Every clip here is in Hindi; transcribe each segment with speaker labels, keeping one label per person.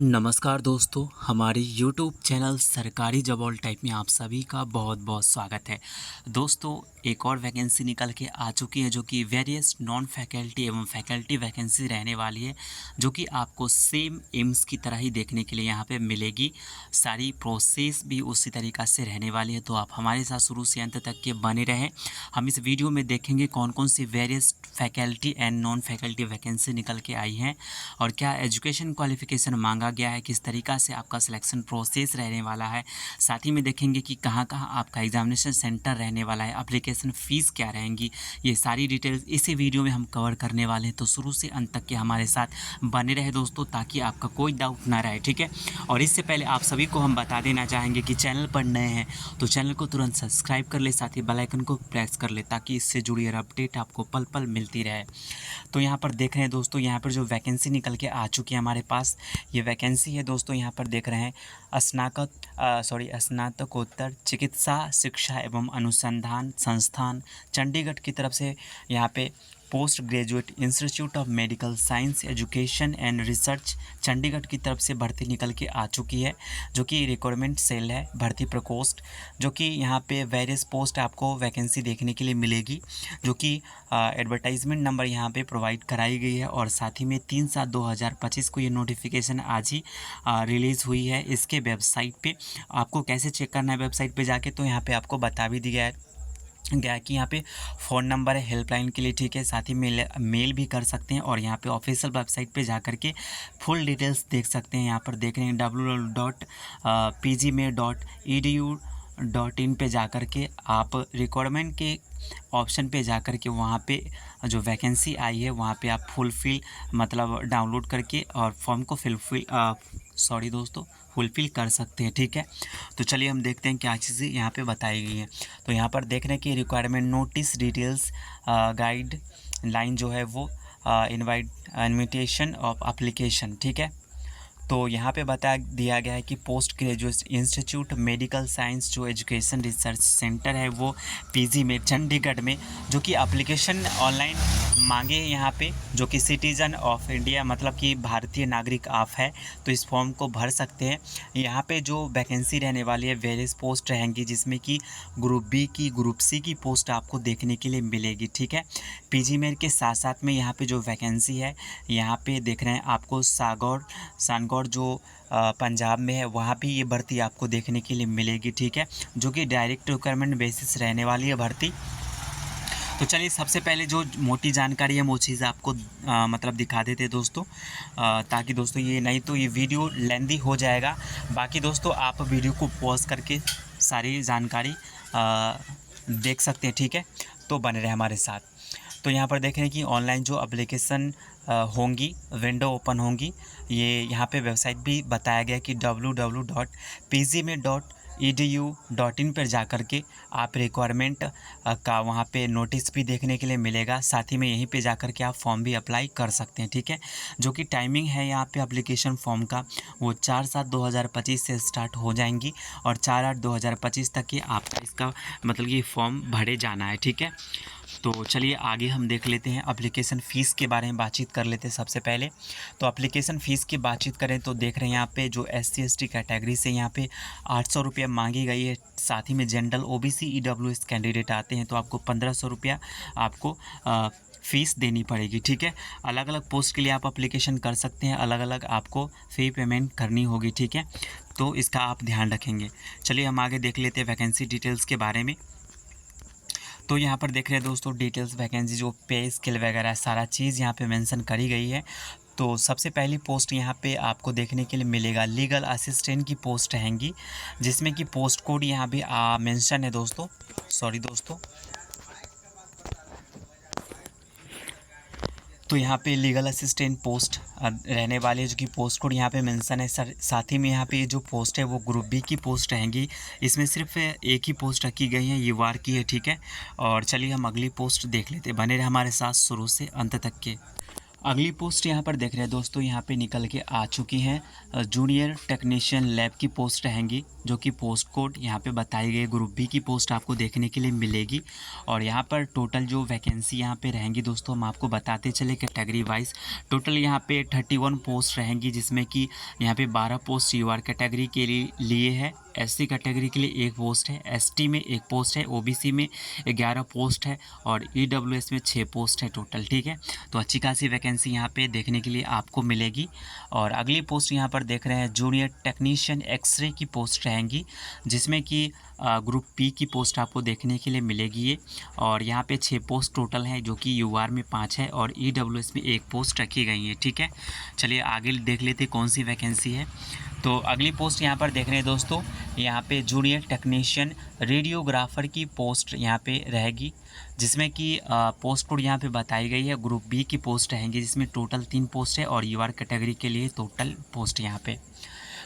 Speaker 1: नमस्कार दोस्तों, हमारे YouTube चैनल सरकारी जॉब ऑल टाइप में आप सभी का बहुत बहुत स्वागत है। दोस्तों, एक और वैकेंसी निकल के आ चुकी है जो कि वेरियस नॉन फैकल्टी एवं फैकल्टी वैकेंसी रहने वाली है, जो कि आपको सेम एम्स की तरह ही देखने के लिए यहाँ पे मिलेगी। सारी प्रोसेस भी उसी तरीक़ा से रहने वाली है, तो आप हमारे साथ शुरू से अंत तक के बने रहें। हम इस वीडियो में देखेंगे कौन कौन सी various faculty and non faculty vacancy निकल के आई हैं और क्या एजुकेशन क्वालिफ़िकेशन मांगा गया है, किस तरीक़ा से आपका सिलेक्शन प्रोसेस रहने वाला है। साथ ही में देखेंगे कि कहाँ-कहाँ आपका एग्ज़ामिनेशन सेंटर रहने वाला है, एप्लीकेशन फ़ीस क्या रहेंगी। ये सारी डिटेल्स इसी वीडियो में हम कवर करने वाले हैं, तो शुरू से अंत तक के हमारे साथ बने रहे दोस्तों, ताकि आपका कोई डाउट ना रहे, ठीक है। और इससे पहले आप सभी को हम बता देना चाहेंगे कि चैनल पर नए हैं तो चैनल को तुरंत सब्सक्राइब कर ले, साथ ही बेल आइकन को प्रेस कर ले, ताकि इससे जुड़ी हर अपडेट आपको पल पल मिलती रहे। तो यहाँ पर देख रहे हैं दोस्तों, यहाँ पर जो वैकेंसी निकल के आ चुकी है हमारे पास, ये वैकेंसी है दोस्तों। यहाँ पर देख रहे हैं स्नातकोत्तर चिकित्सा शिक्षा एवं अनुसंधान संस्थान चंडीगढ़ की तरफ से यहाँ पे post graduate institute of medical science education and research Chandigarh की तरफ से भर्ती निकल के आ चुकी है, जो कि रिक्वायरमेंट सेल है भर्ती प्रकोष्ठ, जो कि यहाँ पे वेरियस पोस्ट आपको वैकेंसी देखने के लिए मिलेगी, जो कि एडवर्टाइजमेंट नंबर यहाँ पे प्रोवाइड कराई गई है। और साथ ही में 3/7/2025 को ये नोटिफिकेशन आज ही रिलीज़ हुई है इसके वेबसाइट पे। आपको कैसे चेक करना है वेबसाइट पे जाके, तो यहाँ पे आपको बता भी दिया है कि यहाँ पे फ़ोन नंबर है हेल्पलाइन के लिए, ठीक है। साथ ही मेल भी कर सकते हैं और यहाँ पे ऑफिशियल वेबसाइट पे जा कर के फुल डिटेल्स देख सकते हैं। यहाँ पर देख रहे हैं www.pgme.edu.in पे जा कर के आप रिक्वायरमेंट के ऑप्शन पे जा कर के वहाँ पे जो वैकेंसी आई है वहाँ पे आप फुलफ़िल मतलब डाउनलोड करके और फॉर्म को फुलफ़िल कर सकते हैं, ठीक है। तो चलिए हम देखते हैं क्या चीज़ें यहाँ पे बताई गई हैं। तो यहाँ पर देख रहे हैं कि requirement notice details guide line जो है वो इनविटेशन ऑफ एप्लीकेशन, ठीक है। तो यहाँ पे बता दिया गया है कि post graduate institute medical science जो एजुकेशन रिसर्च सेंटर है वो पीजी में चंडीगढ़ में, जो कि एप्लीकेशन ऑनलाइन मांगे यहाँ पे, जो कि सिटीज़न ऑफ इंडिया मतलब कि भारतीय नागरिक आप है तो इस फॉर्म को भर सकते हैं। यहाँ पे जो वैकेंसी रहने वाली है वेरियस पोस्ट रहेंगी, जिसमें कि ग्रुप बी की ग्रुप सी की पोस्ट आपको देखने के लिए मिलेगी, ठीक है। पीजी में के साथ साथ में यहाँ पे जो वैकेंसी है यहाँ पे देख रहे हैं आपको सानगौर जो पंजाब में है वहाँ भी ये भर्ती आपको देखने के लिए मिलेगी, ठीक है, जो कि डायरेक्ट रिक्वायरमेंट बेसिस रहने वाली है भर्ती। तो चलिए सबसे पहले जो मोटी जानकारी है वो चीज़ आपको मतलब दिखा देते हैं दोस्तों, ताकि दोस्तों ये नहीं तो ये वीडियो लेंदी हो जाएगा। बाकी दोस्तों आप वीडियो को पॉज करके सारी जानकारी देख सकते हैं, ठीक है। तो बने रहे हमारे साथ। तो यहाँ पर देख रहे हैं कि ऑनलाइन जो एप्लीकेशन होंगी, विंडो ओपन होंगी, ये यहाँ पे वेबसाइट भी बताया गया कि www.pgme.edu.in पर जा कर के आप रिक्वायरमेंट का वहाँ पे नोटिस भी देखने के लिए मिलेगा। साथ ही में यहीं पे जा कर के आप फॉर्म भी अप्लाई कर सकते हैं, ठीक है। जो कि टाइमिंग है यहाँ पे एप्लीकेशन फॉर्म का वो 4/7/2025 से स्टार्ट हो जाएंगी और 4/8/2025 तक ही आपका इसका मतलब ये फॉर्म भरे जाना है, ठीक है। तो चलिए आगे हम देख लेते हैं, एप्लीकेशन फ़ीस के बारे में बातचीत कर लेते हैं सबसे पहले। तो एप्लीकेशन फ़ीस की बातचीत करें तो देख रहे हैं यहाँ पे जो SC/ST कैटेगरी से यहाँ पे 800 रुपया मांगी गई है। साथ ही में जनरल OBC EWS कैंडिडेट आते हैं तो आपको 1500 रुपया आपको फ़ीस देनी पड़ेगी, ठीक है। अलग अलग पोस्ट के लिए आप एप्लीकेशन कर सकते हैं, अलग अलग आपको फ़ी पेमेंट करनी होगी, ठीक है। तो इसका आप ध्यान रखेंगे। चलिए हम आगे देख लेते हैं वैकेंसी डिटेल्स के बारे में। तो यहाँ पर देख रहे हैं दोस्तों डिटेल्स वैकेंसी जो पे स्केल वगैरह सारा चीज़ यहाँ पे मेंशन करी गई है। तो सबसे पहली पोस्ट यहाँ पे आपको देखने के लिए मिलेगा लीगल असिस्टेंट की पोस्ट रहेंगी, जिसमें कि पोस्ट कोड यहाँ भी मेंशन है दोस्तों, सॉरी दोस्तों। तो यहाँ पे लीगल असिस्टेंट पोस्ट रहने वाली है, जो कि पोस्ट कोड यहाँ पे मेंशन है सर। साथ ही में यहाँ पे जो पोस्ट है वो ग्रुप बी की पोस्ट रहेंगी, इसमें सिर्फ एक ही पोस्ट रखी गई है, ये वार की है, ठीक है। और चलिए हम अगली पोस्ट देख लेते हैं, बने रहे हमारे साथ शुरू से अंत तक के। अगली पोस्ट यहाँ पर देख रहे हैं दोस्तों, यहाँ पे निकल के आ चुकी हैं जूनियर टेक्नीशियन लैब की पोस्ट रहेंगी, जो कि पोस्ट कोड यहाँ पे बताई गई ग्रुप बी की पोस्ट आपको देखने के लिए मिलेगी। और यहाँ पर टोटल जो वैकेंसी यहाँ पे रहेंगी दोस्तों, हम आपको बताते चले कैटेगरी वाइज। टोटल यहाँ पे 31 पोस्ट रहेंगी, जिसमें कि यहाँ पे 12 पोस्ट यूआर कैटेगरी के लिए है, एससी कैटेगरी के लिए 1 पोस्ट है, एसटी में 1 पोस्ट है, ओबीसी में 11 पोस्ट है और ईडब्ल्यूएस में 6 पोस्ट है टोटल। ठीक है, तो अच्छी खासी वैकेंसी यहाँ पे देखने के लिए आपको मिलेगी। और अगली पोस्ट यहाँ पर देख रहे हैं जूनियर टेक्नीशियन एक्सरे की पोस्ट रहेंगी, जिसमें कि ग्रुप पी की पोस्ट आपको देखने के लिए मिलेगी ये। और यहाँ पे 6 पोस्ट टोटल हैं, जो कि यूआर में 5 है और ईडब्ल्यूएस में 1 पोस्ट रखी गई है। ठीक है, चलिए आगे देख लेते कौन सी वैकेंसी है। तो अगली पोस्ट यहाँ पर देख रहे हैं दोस्तों, यहाँ पे जूनियर टेक्नीशियन रेडियोग्राफर की पोस्ट यहाँ पे रहेगी, जिसमें कि पोस्ट कोड यहाँ पे बताई गई है ग्रुप बी की पोस्ट रहेंगी, जिसमें टोटल 3 पोस्ट है और यूआर कैटेगरी के लिए टोटल पोस्ट यहाँ पे।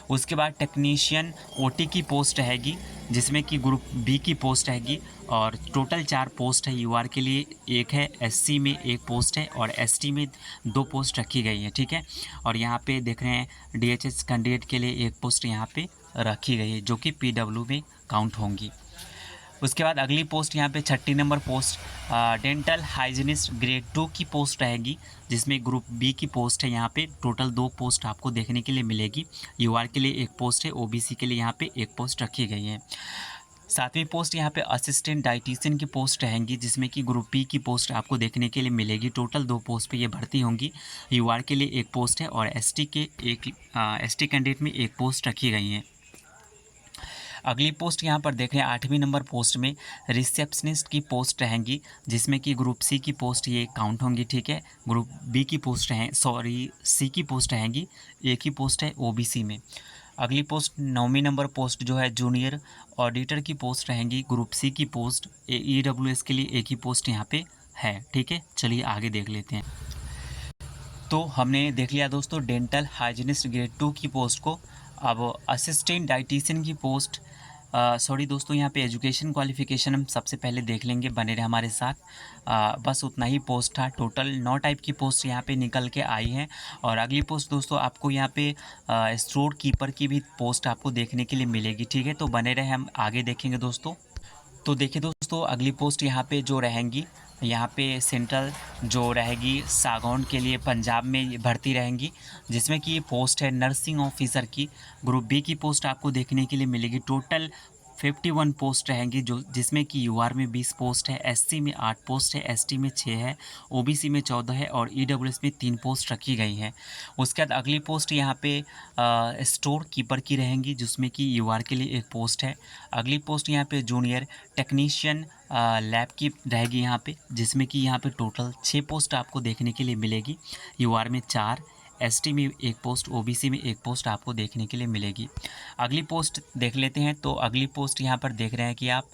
Speaker 1: उसके बाद टेक्नीशियन ओटी की पोस्ट रहेगी, जिसमें कि ग्रुप बी की पोस्ट रहेगी और टोटल 4 पोस्ट है। यूआर के लिए 1 है, एससी में 1 पोस्ट है और एसटी में 2 पोस्ट रखी गई है। ठीक है, और यहाँ पे देख रहे हैं डीएचएस कैंडिडेट के लिए 1 पोस्ट यहाँ पे रखी गई है, जो कि पीडब्ल्यू में काउंट होंगी। उसके बाद अगली पोस्ट यहाँ पे 36 number post dental hygienist grade 2 की पोस्ट रहेगी, जिसमें ग्रुप बी की पोस्ट है। यहाँ पे टोटल 2 पोस्ट आपको देखने के लिए मिलेगी। यूआर के लिए 1 पोस्ट है, ओबीसी के लिए यहाँ पे 1 पोस्ट रखी गई है। 7वीं पोस्ट यहाँ पे असिस्टेंट डाइटिशियन की पोस्ट रहेंगी, जिसमें कि ग्रुप बी की पोस्ट आपको देखने के लिए मिलेगी। टोटल 2 पोस्ट पे ये भर्ती होंगी। यूआर के लिए 1 पोस्ट है और एसटी कैंडिडेट में 1 पोस्ट रखी गई है। अगली पोस्ट यहाँ पर देख रहे हैं 8वीं नंबर पोस्ट में रिसेप्शनिस्ट की पोस्ट रहेंगी, जिसमें कि ग्रुप सी की पोस्ट ये काउंट होंगी। ठीक है, ग्रुप बी की पोस्ट सी की पोस्ट रहेंगी, 1 ही पोस्ट है ओबीसी में। अगली पोस्ट 9वीं नंबर पोस्ट जो है जूनियर ऑडिटर की पोस्ट रहेंगी, ग्रुप सी की पोस्ट ईडब्ल्यूएस के लिए 1 ही पोस्ट यहाँ पे है। ठीक है, चलिए आगे देख लेते हैं। तो हमने देख लिया दोस्तों डेंटल हाइजीनिस्ट ग्रेड 2 की पोस्ट को। अब असिस्टेंट डाइटिशियन की पोस्ट, सॉरी दोस्तों, यहाँ पे एजुकेशन क्वालिफ़िकेशन हम सबसे पहले देख लेंगे, बने रहे हमारे साथ। बस उतना ही पोस्ट था। टोटल 9 टाइप की पोस्ट यहाँ पे निकल के आई हैं। और अगली पोस्ट दोस्तों आपको यहाँ पे स्टोर कीपर की भी पोस्ट आपको देखने के लिए मिलेगी। ठीक है, तो बने रहे, हम आगे देखेंगे दोस्तों। तो देखिए दोस्तों, अगली पोस्ट यहाँ पे जो रहेंगी, यहाँ पे सेंट्रल जो रहेगी सागौन के लिए पंजाब में भर्ती रहेंगी, जिसमें कि ये पोस्ट है नर्सिंग ऑफिसर की। ग्रुप बी की पोस्ट आपको देखने के लिए मिलेगी। टोटल 51 पोस्ट रहेंगी, जिसमें कि यूआर में 20 पोस्ट है, एससी में 8 पोस्ट है, एसटी में 6 है, ओबीसी में 14 है और ईडब्ल्यूएस में 3 पोस्ट रखी गई हैं। उसके बाद अगली पोस्ट यहाँ पे स्टोर कीपर की रहेंगी, जिसमें कि यूआर के लिए 1 पोस्ट है। अगली पोस्ट यहाँ पे जूनियर टेक्नीशियन लैब की रहेगी यहाँ पे, जिसमें कि यहाँ पे टोटल 6 पोस्ट आपको देखने के लिए मिलेगी। यूआर में 4, एसटी में 1 पोस्ट, ओबीसी में 1 पोस्ट आपको देखने के लिए मिलेगी। अगली पोस्ट देख लेते हैं। तो अगली पोस्ट यहाँ पर देख रहे हैं कि आप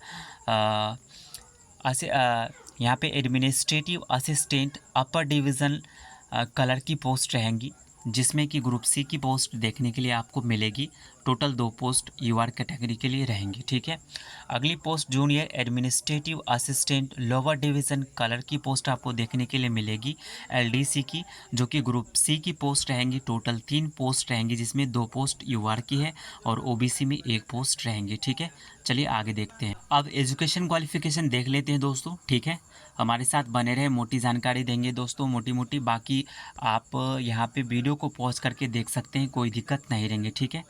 Speaker 1: यहाँ पे एडमिनिस्ट्रेटिव असिस्टेंट अपर डिवीज़न कलर की पोस्ट रहेंगी, जिसमें कि ग्रुप सी की पोस्ट देखने के लिए आपको मिलेगी। टोटल 2 पोस्ट यूआर कैटेगरी के लिए रहेंगी। ठीक है, अगली post junior administrative assistant lower division colour की पोस्ट आपको देखने के लिए मिलेगी एलडीसी की, जो कि ग्रुप सी की पोस्ट रहेंगी। टोटल 3 पोस्ट रहेंगी, जिसमें 2 पोस्ट यूआर की है और ओबीसी में 1 पोस्ट रहेंगी। ठीक है, चलिए आगे देखते हैं। अब एजुकेशन क्वालिफिकेशन देख लेते हैं दोस्तों। ठीक है, हमारे साथ बने रहे, मोटी जानकारी देंगे दोस्तों, मोटी मोटी। बाकी आप यहाँ पे वीडियो को पॉज करके देख सकते हैं, कोई दिक्कत नहीं रहेंगे। ठीक है,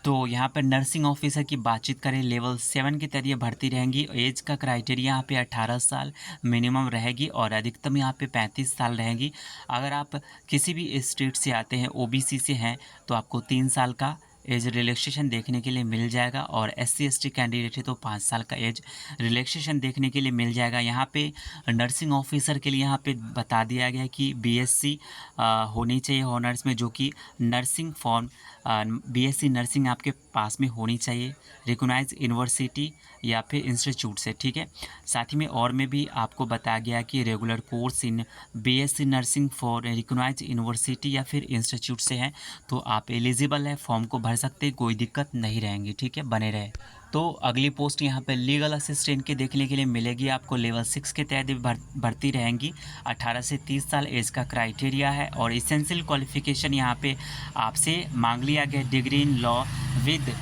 Speaker 1: तो यहाँ पर नर्सिंग ऑफिसर की बातचीत करें, लेवल 7 के तहत भर्ती रहेंगी। एज का क्राइटेरिया यहाँ पे 18 साल मिनिमम रहेगी और अधिकतम यहाँ पे 35 साल रहेगी। अगर आप किसी भी स्टेट से आते हैं, ओबीसी से हैं, तो आपको 3 साल का एज रिलैक्सेशन देखने के लिए मिल जाएगा और एससी एसटी कैंडिडेट है तो 5 साल का एज रिलैक्सेशन देखने के लिए मिल जाएगा। यहाँ पे नर्सिंग ऑफिसर के लिए यहाँ पे बता दिया गया है कि बीएससी होनी चाहिए ऑनर्स में, जो कि नर्सिंग फॉर्म बीएससी नर्सिंग आपके पास में होनी चाहिए रिकॉग्नाइज यूनिवर्सिटी या फिर इंस्टीट्यूट से। ठीक है, साथ ही में और में भी आपको बताया गया कि regular course in BSc nursing for recognise university या फिर इंस्टीट्यूट से हैं तो आप एलिजिबल है, फॉर्म को भर सकते हैं, कोई दिक्कत नहीं रहेंगी, ठीक है, बने रहे। तो अगली पोस्ट यहाँ पे लीगल असिस्टेंट के देखने के लिए मिलेगी आपको, लेवल 6 के तहत भर्ती रहेंगी। 18 से 30 साल एज का क्राइटेरिया है और इसेंशियल क्वालिफिकेशन यहाँ पे आपसे मांग लिया गया degree in law with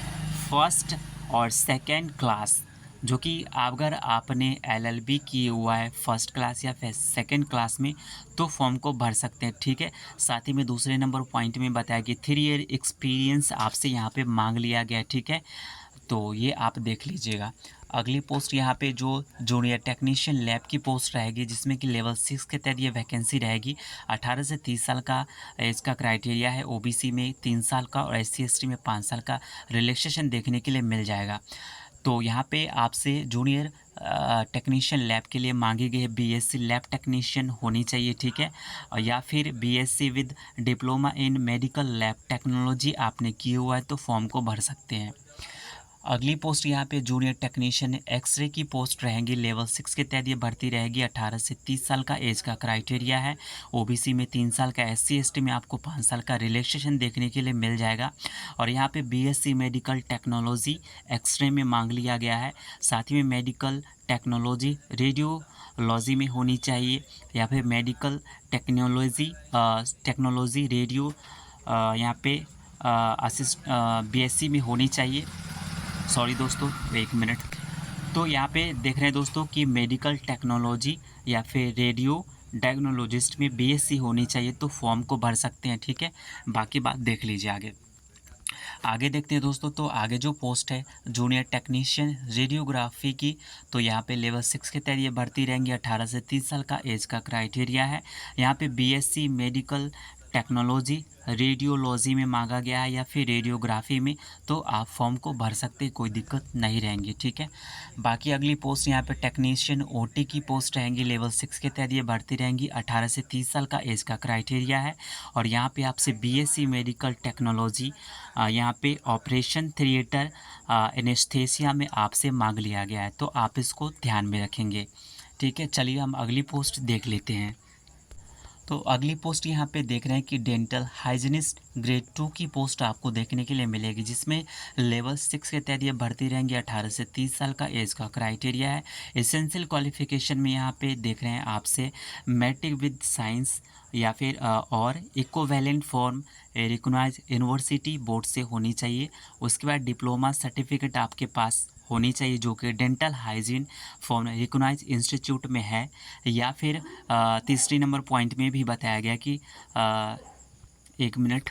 Speaker 1: first और सेकेंड क्लास, जो कि अगर आपने LLB किए हुआ है फर्स्ट क्लास या फिर सेकेंड क्लास में तो फॉर्म को भर सकते हैं, ठीक है। साथ ही में दूसरे नंबर पॉइंट में बताया कि 3 ईयर एक्सपीरियंस आपसे यहाँ पे मांग लिया गया, ठीक है, तो ये आप देख लीजिएगा। अगली पोस्ट यहाँ पे जो जूनियर टेक्नीशियन लैब की पोस्ट रहेगी, जिसमें कि लेवल 6 के तहत ये वैकेंसी रहेगी। 18 से 30 साल का इसका क्राइटेरिया है, OBC में 3 साल का और SC ST में 5 साल का रिलैक्सेशन देखने के लिए मिल जाएगा। तो यहाँ पे आपसे जूनियर टेक्नीशियन लैब के लिए मांगी गई है BSc लैब टेक्नीशियन होनी चाहिए, ठीक है, या फिर BSc with diploma in medical lab technology आपने किया हुआ है तो फॉर्म को भर सकते हैं। अगली पोस्ट यहाँ पे जूनियर टेक्नीशियन एक्सरे की पोस्ट रहेंगी, लेवल 6 के तहत ये भर्ती रहेगी। 18 से 30 साल का एज का क्राइटेरिया है, OBC में 3 साल का, SC ST में आपको 5 साल का रिलैक्सेशन देखने के लिए मिल जाएगा। और यहाँ पे BSc मेडिकल टेक्नोलॉजी एक्सरे में मांग लिया गया है। साथ ही में मेडिकल टेक्नोलॉजी रेडियोलॉजी में होनी चाहिए, या फिर मेडिकल टेक्नोलॉजी रेडियो यहाँ पे BSc में होनी चाहिए। सॉरी दोस्तों, एक मिनट। तो यहाँ पे देख रहे हैं दोस्तों कि मेडिकल टेक्नोलॉजी या फिर रेडियो डायग्नोलॉजिस्ट में BSc होनी चाहिए तो फॉर्म को भर सकते हैं, ठीक है। बाकी बात देख लीजिए आगे। आगे देखते हैं दोस्तों, तो आगे जो पोस्ट है जूनियर टेक्नीशियन रेडियोग्राफी की, तो यहाँ पे लेवल 6 के तहत ये भर्ती रहेंगी। 18 से 30 साल का एज का क्राइटेरिया है। यहाँ पे BSc मेडिकल टेक्नोलॉजी रेडियोलॉजी में मांगा गया है या फिर रेडियोग्राफी में, तो आप फॉर्म को भर सकते हैं, कोई दिक्कत नहीं रहेंगी, ठीक है। बाकी अगली पोस्ट यहाँ पे टेक्नीशियन OT की पोस्ट रहेंगी, लेवल 6 के तहत ये भर्ती रहेंगी। 18 से 30 साल का एज का क्राइटेरिया है और यहाँ पे आपसे BSc मेडिकल टेक्नोलॉजी यहाँ पे ऑपरेशन थिएटर एनेस्थेसिया में आपसे मांग लिया गया है, तो आप इसको ध्यान में रखेंगे, ठीक है। चलिए हम अगली पोस्ट देख लेते हैं। तो अगली पोस्ट यहाँ पे देख रहे हैं कि डेंटल हाइजीनिस्ट ग्रेड 2 की पोस्ट आपको देखने के लिए मिलेगी, जिसमें लेवल 6 के तहत ये भर्ती रहेंगे। 18 से 30 साल का एज का क्राइटेरिया है। एसेंशियल क्वालिफिकेशन में यहाँ पे देख रहे हैं आपसे मैट्रिक विद साइंस या फिर और equivalent form recognised university board से होनी चाहिए। उसके बाद डिप्लोमा सर्टिफिकेट आपके पास होनी चाहिए जो कि dental hygiene form recognise institute में है, या फिर तीसरी नंबर पॉइंट में भी बताया गया कि एक मिनट,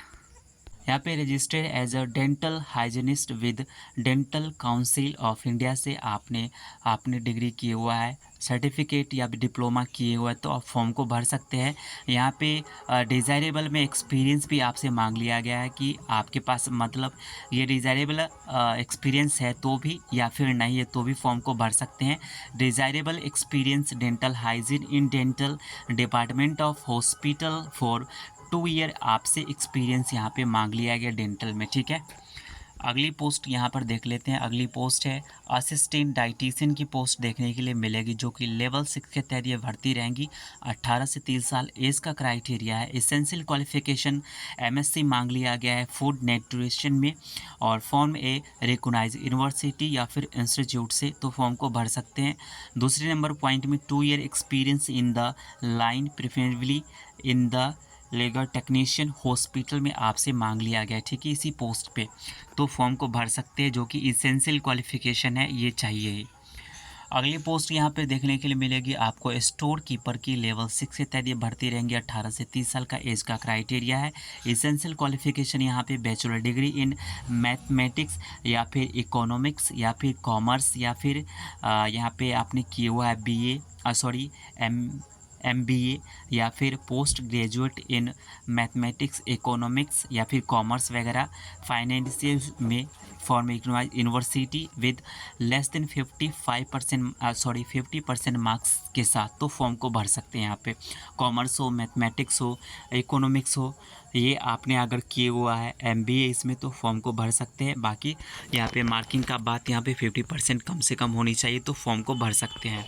Speaker 1: यहाँ पे registered as a dental hygienist with Dental Council of India से आपने डिग्री किए हुआ है, सर्टिफिकेट या डिप्लोमा किए हुआ है, तो आप फॉर्म को भर सकते हैं। यहाँ पे डिज़ायरेबल में एक्सपीरियंस भी आपसे मांग लिया गया है कि आपके पास मतलब ये डिज़ायरेबल एक्सपीरियंस है तो भी या फिर नहीं है तो भी फॉर्म को भर सकते हैं। Desirable experience dental hygiene in dental department of hospital for 2 year आपसे एक्सपीरियंस यहाँ पे मांग लिया गया डेंटल में, ठीक है। अगली पोस्ट यहाँ पर देख लेते हैं। अगली पोस्ट है असिस्टेंट डाइटिशियन की पोस्ट देखने के लिए मिलेगी, जो कि लेवल 6 के तहत ये भर्ती रहेंगी। 18 से 30 साल एज का क्राइटेरिया है। एसेंशियल क्वालिफिकेशन MSc मांग लिया गया है फूड न्यूट्रिशन में, और फॉर्म ए रिकॉग्नाइज यूनिवर्सिटी या फिर इंस्टीट्यूट से, तो फॉर्म को भर सकते हैं। दूसरे नंबर पॉइंट में 2 year experience in the line preferably in the लेगर technician hospital में आपसे मांग लिया गया, ठीक है, इसी पोस्ट पे, तो फॉर्म को भर सकते हैं, जो कि इसेंशियल क्वालिफिकेशन है, ये चाहिए। अगली पोस्ट यहाँ पे देखने के लिए मिलेगी आपको स्टोर कीपर की, लेवल 6 के तहत ये भर्ती रहेंगे। 18 से 30 साल का एज का क्राइटेरिया है। इसेंशियल क्वालिफिकेशन यहाँ पे बैचलर डिग्री इन मैथमेटिक्स या फिर इकोनॉमिक्स या फिर कॉमर्स या फिर यहाँ पे आपने किया हुआ है MBA या फिर post graduate in mathematics economics या फिर कॉमर्स वगैरह फाइनेंशियल में form university with less than 50% marks के साथ, तो फॉर्म को भर सकते हैं। यहाँ पे कॉमर्स हो, मैथमेटिक्स हो, इकोनॉमिक्स हो, ये आपने अगर किए हुआ है MBA इसमें, तो फॉर्म को भर सकते हैं। बाकी यहाँ पे मार्किंग का बात यहाँ पे 50% कम से कम होनी चाहिए, तो फॉर्म को भर सकते हैं।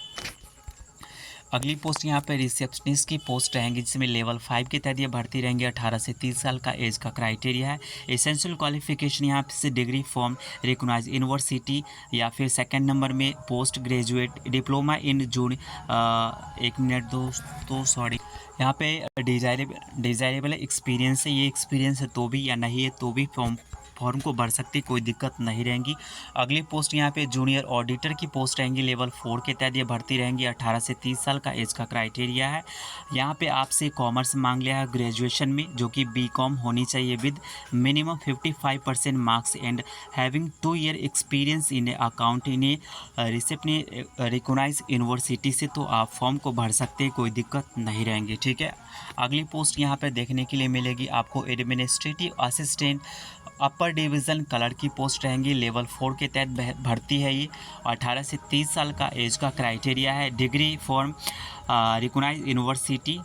Speaker 1: अगली पोस्ट यहाँ पे रिसेप्शनिस्ट की पोस्ट रहेंगी, जिसमें लेवल 5 के तहत ये भर्ती रहेंगी। 18 से 30 साल का एज का क्राइटेरिया है। एसेंशियल क्वालिफिकेशन यहाँ से डिग्री फ्रॉम रिकॉग्नाइज यूनिवर्सिटी, या फिर सेकंड नंबर में पोस्ट ग्रेजुएट डिप्लोमा इन जून। एक मिनट दोस्तों, सॉरी, यहाँ पे डिज़ायरेबल एक्सपीरियंस है, ये एक्सपीरियंस है तो भी या नहीं है तो भी फॉर्म को भर सकते, कोई दिक्कत नहीं रहेंगी। अगली पोस्ट यहाँ पे जूनियर ऑडिटर की पोस्ट रहेंगी, लेवल 4 के तहत ये भर्ती रहेंगी। 18 से 30 साल का एज का क्राइटेरिया है। यहाँ पे आपसे कॉमर्स मांग लिया है ग्रेजुएशन में, जो कि बीकॉम होनी चाहिए विद minimum 55% marks and having 2 year experience in account in a recognise university से, तो आप फॉर्म को भर सकते हैं, कोई दिक्कत नहीं रहेंगी। ठीक है, अगली पोस्ट यहाँ पे देखने के लिए मिलेगी आपको एडमिनिस्ट्रेटिव असिस्टेंट अपर डिवीज़न कलर की पोस्ट रहेंगी। लेवल 4 के तहत भर्ती है ये। 18 से 30 साल का एज का क्राइटेरिया है। डिग्री फॉर्म रिकॉग्नाइज यूनिवर्सिटी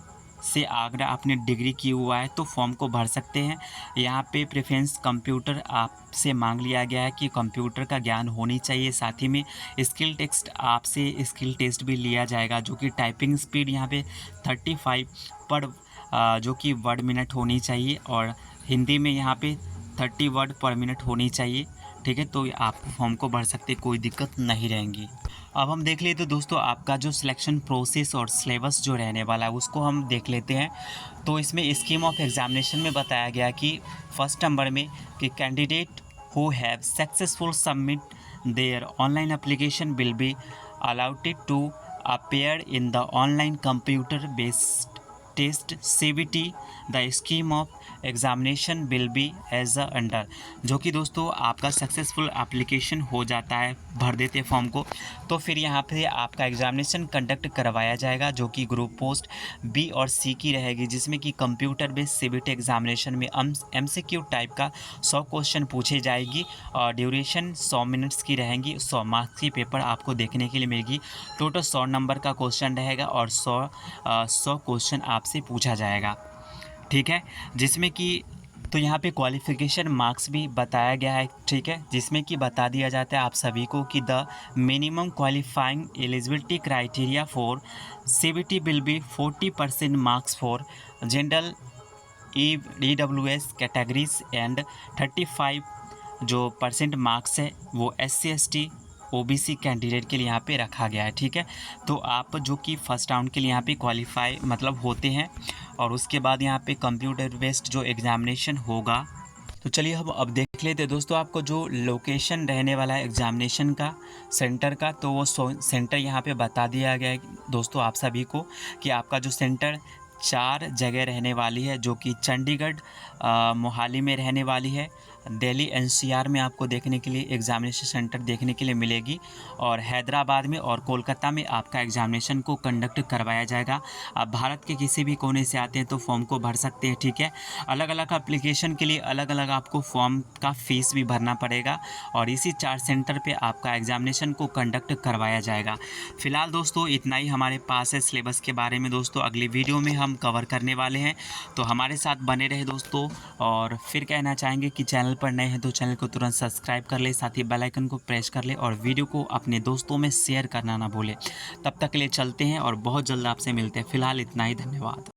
Speaker 1: से अगर आपने डिग्री की हुआ है तो फॉर्म को भर सकते हैं। यहाँ पे प्रेफरेंस कंप्यूटर आपसे मांग लिया गया है कि कंप्यूटर का ज्ञान होनी चाहिए। साथ ही में स्किल टेस्ट आपसे स्किल टेस्ट भी लिया जाएगा, जो कि टाइपिंग स्पीड यहाँ पे 35 पर जो कि वर्ड मिनट होनी चाहिए, और हिंदी में यहाँ पे 30 वर्ड पर मिनट होनी चाहिए। ठीक है, तो आप फॉर्म को भर सकते, कोई दिक्कत नहीं रहेंगी। अब हम देख लेते दोस्तों आपका जो सिलेक्शन प्रोसेस और सिलेबस जो रहने वाला है उसको हम देख लेते हैं। तो इसमें स्कीम ऑफ एग्जामिनेशन में बताया गया कि फर्स्ट नंबर में कि candidate who have successful submit their online application will be allowed to appear in the online computer based test CBT। The scheme of examination will be as a under. जो कि दोस्तों आपका सक्सेसफुल एप्लीकेशन हो जाता है, भर देते फॉर्म को, तो फिर यहाँ पे आपका एग्जामिनेशन कंडक्ट करवाया जाएगा, जो कि ग्रुप पोस्ट B और C की रहेगी, जिसमें कि कंप्यूटर बेस्ड CBT एग्जामिनेशन में MCQ टाइप का 100 क्वेश्चन पूछे जाएगी, और ड्यूरेशन 100 मिनट्स की रहेंगी। 100 मार्क्स की पेपर आपको देखने के लिए मिलेगी। टोटल 100 नंबर का क्वेश्चन रहेगा और 100 क्वेश्चन आपसे पूछा जाएगा। ठीक है, जिसमें कि तो यहाँ पे क्वालिफ़िकेशन मार्क्स भी बताया गया है। ठीक है, जिसमें कि बता दिया जाता है आप सभी को कि the minimum qualifying eligibility criteria for CBT will be 40% marks for general EWS categories and 35 जो परसेंट मार्क्स है वो SC ST OBC कैंडिडेट के लिए यहाँ पे रखा गया है। ठीक है, तो आप जो कि फर्स्ट राउंड के लिए यहाँ पे क्वालिफाई मतलब होते हैं, और उसके बाद यहाँ पे कंप्यूटर बेस्ड जो एग्ज़ामिनेशन होगा। तो चलिए हम अब देख लेते हैं दोस्तों आपको जो लोकेशन रहने वाला है एग्ज़ामिनेशन का सेंटर का, तो वो सेंटर यहाँ पे बता दिया गया है दोस्तों आप सभी को कि आपका जो सेंटर 4 जगह रहने वाली है, जो कि चंडीगढ़ मोहाली में रहने वाली है, दिल्ली NCR में आपको देखने के लिए एग्ज़ामिनेशन सेंटर देखने के लिए मिलेगी, और हैदराबाद में और कोलकाता में आपका एग्ज़ामिनेशन को कंडक्ट करवाया जाएगा। आप भारत के किसी भी कोने से आते हैं तो फॉर्म को भर सकते हैं। ठीक है, अलग अलग एप्लीकेशन के लिए अलग अलग आपको फॉर्म का फ़ीस भी भरना पड़ेगा, और इसी 4 सेंटर पे आपका एग्ज़ामिनेशन को कंडक्ट करवाया जाएगा। फ़िलहाल दोस्तों इतना ही हमारे पास है सिलेबस के बारे में। दोस्तों अगली वीडियो में हम कवर करने वाले हैं, तो हमारे साथ बने रहे दोस्तों। और फिर कहना चाहेंगे कि चैनल पर नए हैं तो चैनल को तुरंत सब्सक्राइब कर ले, साथ ही बेल आइकन को प्रेस कर ले, और वीडियो को अपने दोस्तों में शेयर करना ना भूले। तब तक के लिए चलते हैं और बहुत जल्द आपसे मिलते हैं। फिलहाल इतना ही, धन्यवाद।